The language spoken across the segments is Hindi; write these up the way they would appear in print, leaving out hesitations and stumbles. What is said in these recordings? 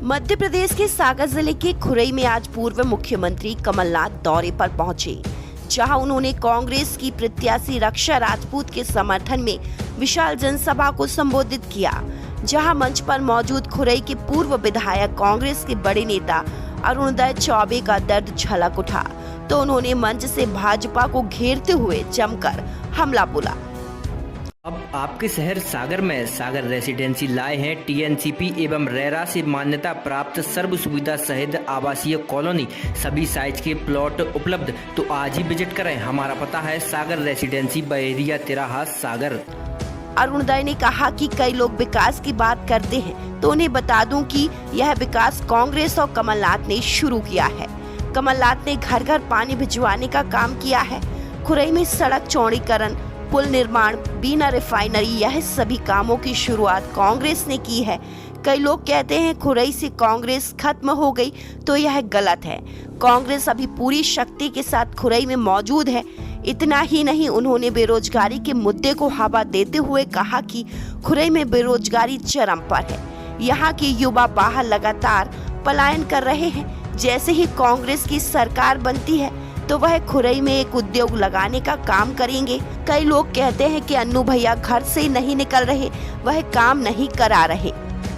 मध्य प्रदेश के सागर जिले के खुरई में आज पूर्व मुख्यमंत्री कमलनाथ दौरे पर पहुंचे, जहां उन्होंने कांग्रेस की प्रत्याशी रक्षा राजपूत के समर्थन में विशाल जनसभा को संबोधित किया। जहां मंच पर मौजूद खुरई के पूर्व विधायक कांग्रेस के बड़े नेता अरुणोदय चौबे का दर्द झलक उठा, तो उन्होंने मंच से भाजपा को घेरते हुए जमकर हमला बोला। अब आपके शहर सागर में सागर रेसिडेंसी लाए हैं टीएनसीपी एवं रेरा से मान्यता प्राप्त सर्व सुविधा सहित आवासीय कॉलोनी, सभी साइज के प्लॉट उपलब्ध। तो आज ही विजिट करें। हमारा पता है सागर रेसिडेंसी बहेरिया तिराहा सागर। अरुणोदय ने कहा कि कई लोग विकास की बात करते हैं, तो उन्हें बता दूं कि यह विकास कांग्रेस और कमलनाथ ने शुरू किया है। कमलनाथ ने घर घर पानी भिजवाने का काम किया है। खुरई में सड़क चौड़ीकरण, पुल निर्माण, बीना रिफाइनरी, यह सभी कामों की शुरुआत कांग्रेस ने की है। कई लोग कहते हैं खुरई से कांग्रेस खत्म हो गई, तो यह गलत है। कांग्रेस अभी पूरी शक्ति के साथ खुरई में मौजूद है। इतना ही नहीं, उन्होंने बेरोजगारी के मुद्दे को हवा देते हुए कहा कि खुरई में बेरोजगारी चरम पर है। यहाँ के युवा बाहर लगातार पलायन कर रहे हैं। जैसे ही कांग्रेस की सरकार बनती है तो वह खुरई में एक उद्योग लगाने का काम करेंगे। कई लोग कहते हैं कि अन्नू भैया घर से नहीं निकल रहे, वह काम नहीं करा रहे।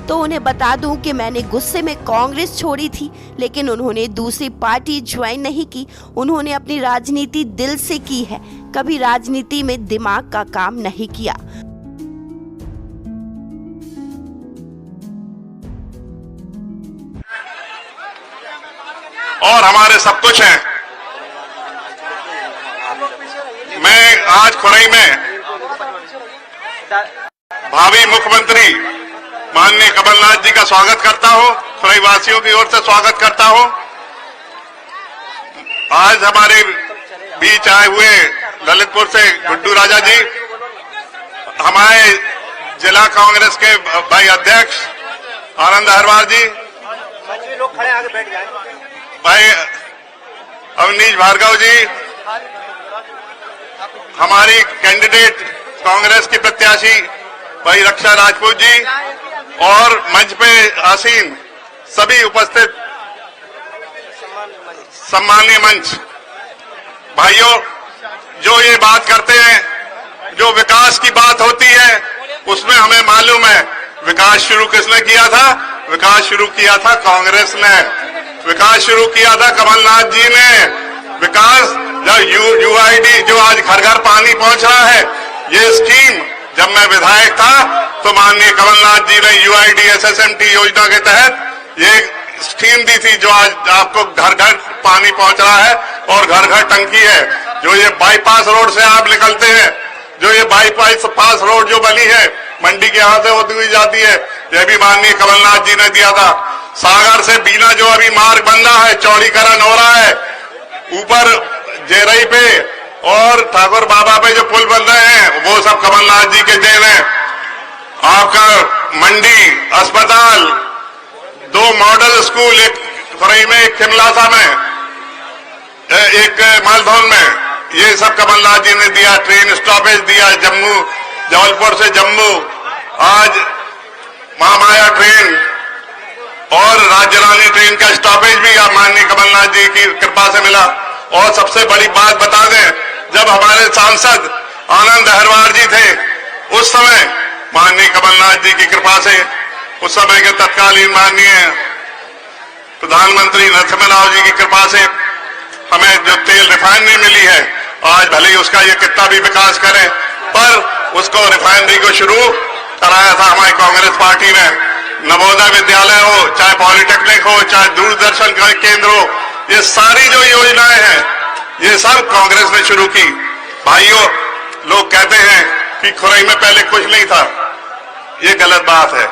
तो उन्हें बता दूं कि मैंने गुस्से में कांग्रेस छोड़ी थी, लेकिन उन्होंने दूसरी पार्टी ज्वाइन नहीं की। उन्होंने अपनी राजनीति दिल से की है, कभी राजनीति में दिमाग का काम नहीं किया। और हमारे सब कुछ हैं। मैं आज खुरई में भावी मुख्यमंत्री माननीय कमलनाथ जी का स्वागत करता हूं, खुरई वासियों की ओर से स्वागत करता हूं। आज हमारे बीच आए हुए ललितपुर से गुड्डू राजा जी, हमारे जिला कांग्रेस के भाई अध्यक्ष आनंद अहरवार जी, लोग खड़े आगे बैठ जाए, भाई अवनीश भार्गव जी, हमारी कैंडिडेट कांग्रेस की प्रत्याशी भाई रक्षा राजपूत जी, और मंच पे आसीन सभी उपस्थित सम्माननीय मंच भाइयों, जो ये बात करते हैं, जो विकास की बात होती है, उसमें हमें मालूम है विकास शुरू किसने किया था। विकास शुरू किया था कांग्रेस ने, विकास शुरू किया था कमलनाथ जी ने। विकास जब यूआईडी जो आज घर घर पानी पहुंच रहा है, ये स्कीम जब मैं विधायक था तो माननीय कमलनाथ जी ने यूआईडी SSMT योजना के तहत ये स्कीम दी थी, जो आज आपको घर घर पानी पहुंच रहा है और घर घर टंकी है। जो ये बाईपास रोड से आप निकलते हैं, जो ये बाईपास रोड जो बनी है मंडी के यहां से होती हुई जाती है, यह भी माननीय कमलनाथ जी ने दिया था। सागर से बीना जो अभी मार्ग बन रहा है, चौड़ीकरण हो रहा है, ऊपर जेरई पे और ठाकुर बाबा पे जो पुल बन रहे हैं, वो सब कमलनाथ जी के देन है। आपका मंडी अस्पताल, 2 मॉडल स्कूल, एक खुरई में, एक खिमलासा में, एक मालभवन में, ये सब कमलनाथ जी ने दिया। ट्रेन स्टॉपेज दिया, जम्मू, जबलपुर से जम्मू, आज महामाया ट्रेन और राज्य रानी ट्रेन का स्टॉपेज भी माननीय कमलनाथ जी की कृपा से मिला। और सबसे बड़ी बात बता दें, जब हमारे सांसद आनंद अहरवार जी थे, उस समय माननीय कमलनाथ जी की कृपा से, उस समय के तत्कालीन माननीय प्रधानमंत्री नरसिम्हा जी की कृपा से हमें जो तेल रिफाइनरी मिली है, आज भले ही उसका ये कितना भी विकास करे, पर उसको रिफाइनरी को शुरू कराया था हमारी कांग्रेस पार्टी ने। नवोदय विद्यालय हो, चाहे पॉलिटेक्निक हो, चाहे दूरदर्शन का केंद्र हो, ये सारी जो योजनाएं हैं, ये सब कांग्रेस ने शुरू की। भाइयों, लोग कहते हैं कि खुरई में पहले कुछ नहीं था, ये गलत बात है।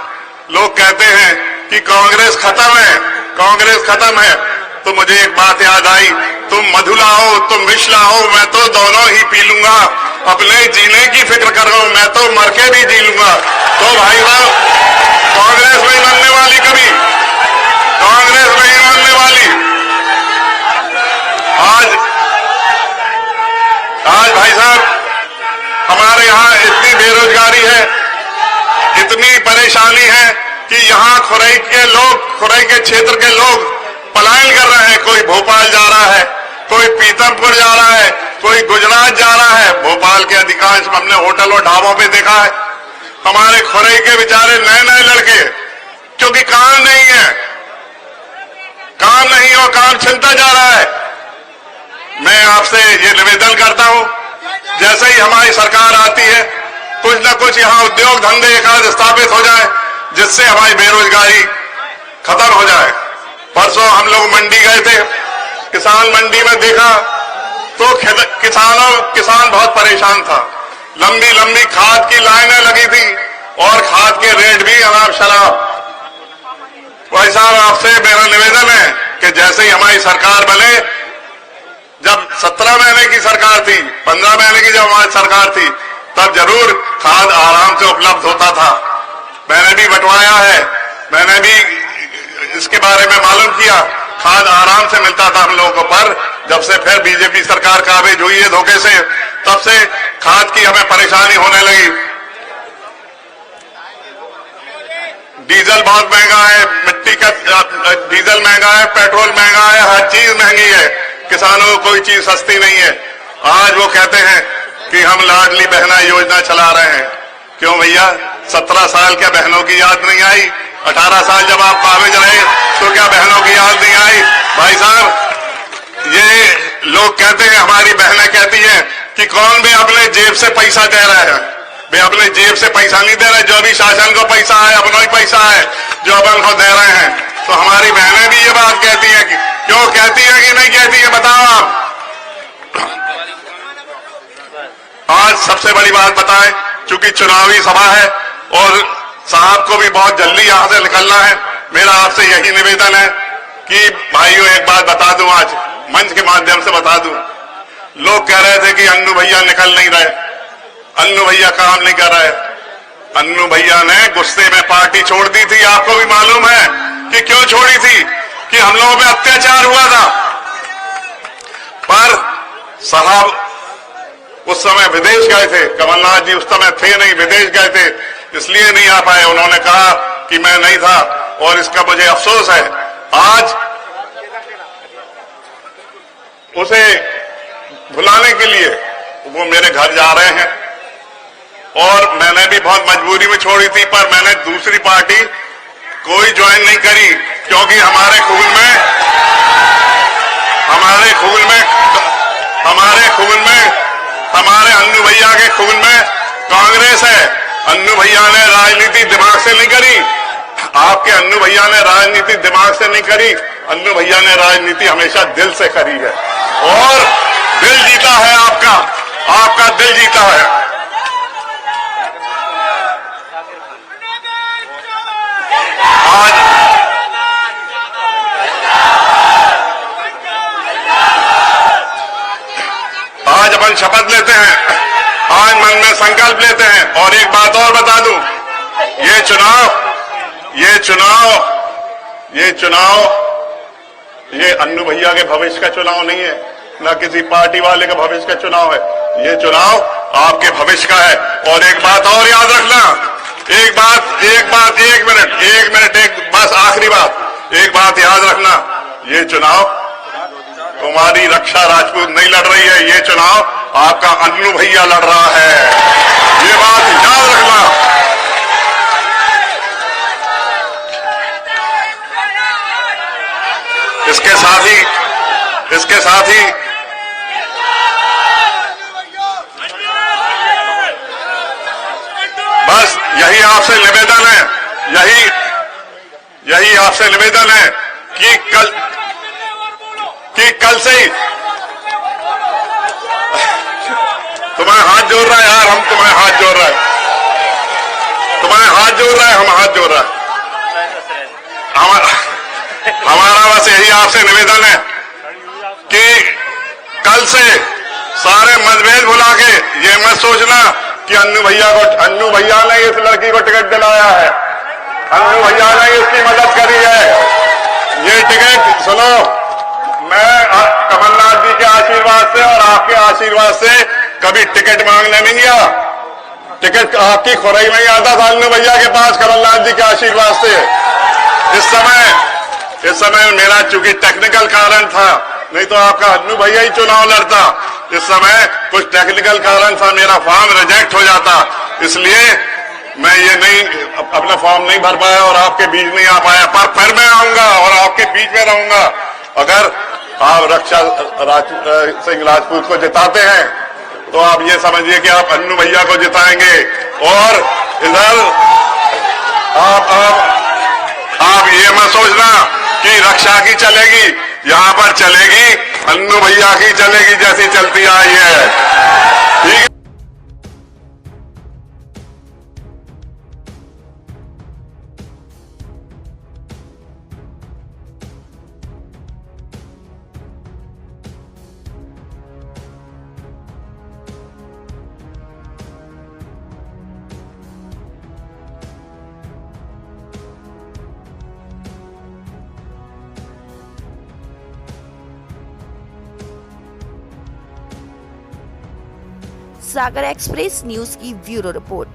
लोग कहते हैं कि कांग्रेस खत्म है, कांग्रेस खत्म है, तो मुझे एक बात याद आई, तुम मधु लाओ, तुम विष लाओ, मैं तो दोनों ही पी लूंगा। अपने जीने की फिक्र कर रहा हूं, मैं तो मर के भी जी लूंगा। तो भाई साहब, कांग्रेस नहीं बनने वाली, कभी कांग्रेस नहीं बनने वाली। आज भाई साहब, हमारे यहाँ इतनी बेरोजगारी है, इतनी परेशानी है कि यहाँ खुरई क्षेत्र के लोग पलायन कर रहे हैं। कोई भोपाल जा रहा है, कोई पीतमपुर जा रहा है, कोई गुजरात जा रहा है। भोपाल के अधिकांश हमने होटल और ढाबों पे देखा है। हमारे खुरई के बेचारे नए नए लड़के, क्योंकि काम नहीं है, काम नहीं और काम छिनता जा रहा है। मैं आपसे ये निवेदन करता हूं, जैसे ही हमारी सरकार आती है कुछ न कुछ यहां उद्योग धंधे एकाध स्थापित हो जाए, जिससे हमारी बेरोजगारी खत्म हो जाए। परसों हम लोग मंडी गए थे, किसान मंडी में देखा तो किसान बहुत परेशान था। लंबी लंबी खाद की लाइनें लगी थी और खाद के रेट भी अनाप शनाप। भाई साहब, आपसे मेरा निवेदन है कि जैसे ही हमारी सरकार बने, जब 17 महीने की सरकार थी, 15 महीने की जब हमारी सरकार थी, तब जरूर खाद आराम से उपलब्ध होता था। मैंने भी बंटवाया है, मैंने भी इसके बारे में मालूम किया। खाद आराम से मिलता था हम लोगों को, पर जब से फिर बीजेपी सरकार काबिज हुई है धोखे से, तब से खाद की हमें परेशानी होने लगी। डीजल बहुत महंगा है, मिट्टी का डीजल महंगा है, पेट्रोल महंगा है, हर चीज महंगी है। किसानों को कोई चीज सस्ती नहीं है। आज वो कहते हैं कि हम लाडली बहना योजना चला रहे हैं। क्यों भैया, 17 साल क्या बहनों की याद नहीं आई? 18 साल जब आप काबिज रहे तो क्या बहनों की याद नहीं आई? भाई साहब, ये लोग कहते हैं, हमारी बहनें कहती हैं कि कौन भी अपने जेब से पैसा दे रहा है। वे अपने जेब से पैसा नहीं दे रहे, जो भी शासन को पैसा है अपना ही पैसा है जो अपन को दे रहे हैं। तो हमारी बहनें भी ये बात कहती हैं कि क्यों कहती है कि नहीं कहती है, बताओ आप। आज सबसे बड़ी बात बताएं, क्योंकि चुनावी सभा है और साहब को भी बहुत जल्दी यहां से निकलना है। मेरा आपसे यही निवेदन है कि भाइयों, एक बात बता दूं, आज मंच के माध्यम से बता दूं। लोग कह रहे थे कि अन्नू भैया निकल नहीं रहे, अन्नू भैया काम नहीं कर रहे। अन्नू भैया ने गुस्से में पार्टी छोड़ दी थी। आपको भी मालूम है कि क्यों छोड़ी थी? कि हम लोगों पे अत्याचार हुआ था। पर साहब उस समय विदेश गए थे, कमलनाथ जी उस समय थे नहीं, विदेश गए थे, इसलिए नहीं आ पाए। उन्होंने कहा कि मैं नहीं था और इसका मुझे अफसोस है। आज उसे बुलाने के लिए वो मेरे घर जा रहे हैं और मैंने भी बहुत मजबूरी में छोड़ी थी, पर मैंने दूसरी पार्टी कोई ज्वाइन नहीं करी, क्योंकि हमारे खून में हमारे अन्नू भैया के खून में कांग्रेस है। अन्नू भैया ने राजनीति दिमाग से नहीं करी, आपके अन्नू भैया ने राजनीति दिमाग से नहीं करी, अन्नू भैया ने राजनीति हमेशा दिल से करी है और दिल जीता है आपका दिल जीता है। आज अपन शपथ लेते हैं, आज मन में संकल्प लेते हैं। और एक बात और बता दूं, ये चुनाव ये अन्नू भैया के भविष्य का चुनाव नहीं है, न किसी पार्टी वाले का भविष्य का चुनाव है। ये चुनाव आपके भविष्य का है। और एक बात और याद रखना, एक मिनट, बस आखिरी बात, एक बात याद रखना, ये चुनाव तुम्हारी रक्षा राजपूत नहीं लड़ रही है, ये चुनाव आपका अन्नू भैया लड़ रहा है। ये बात याद रखना। इसके साथ ही बस यही आपसे निवेदन है, यही आपसे निवेदन है कि कल से ही तुम्हारे हाथ जोड़ रहा है यार, हम तुम्हारे हाथ जोड़ रहा है, हम हाथ जोड़ रहा है। हमारा बस यही आपसे निवेदन है कि कल से सारे मतभेद भुला के ये मत सोचना कि अन्नू भैया ने इस लड़की को टिकट दिलाया है, अन्नू भैया ने इसकी मदद करी है। ये टिकट सुनो, मैं कमलनाथ जी के आशीर्वाद से और आपके आशीर्वाद से कभी टिकट मांगने नहीं गया। टिकट आपकी खुरई में ही आता था अन्नू भैया के पास, कमलनाथ जी के आशीर्वाद से। इस समय मेरा चूंकि टेक्निकल कारण था, नहीं तो आपका अन्नू भैया ही चुनाव लड़ता। इस समय कुछ टेक्निकल कारण था, मेरा फॉर्म रिजेक्ट हो जाता, इसलिए मैं ये नहीं अपना फॉर्म नहीं भर पाया और आपके बीच नहीं आ पाया। पर फिर मैं आऊंगा और आपके बीच में रहूंगा। अगर आप रक्षा सिंह राजपूत को जिताते हैं तो आप ये समझिए कि आप अन्नू भैया को जिताएंगे। और इधर आप ये मत सोचना कि रक्षा की चलेगी, यहाँ पर चलेगी अन्नू भैया की चलेगी, जैसी चलती आई है। ठीक है। सागर एक्सप्रेस न्यूज की ब्यूरो रिपोर्ट।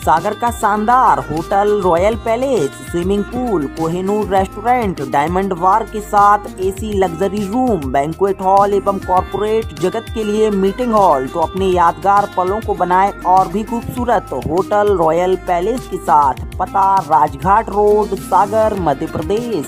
सागर का शानदार hotel royal palace, swimming pool, Kohinoor restaurant, diamond bar के साथ AC luxury room, banquet hall एवं कॉर्पोरेट जगत के लिए मीटिंग हॉल, तो अपने यादगार पलों को बनाए और भी खूबसूरत। होटल रॉयल पैलेस के साथ पता राजघाट रोड, सागर, मध्य प्रदेश।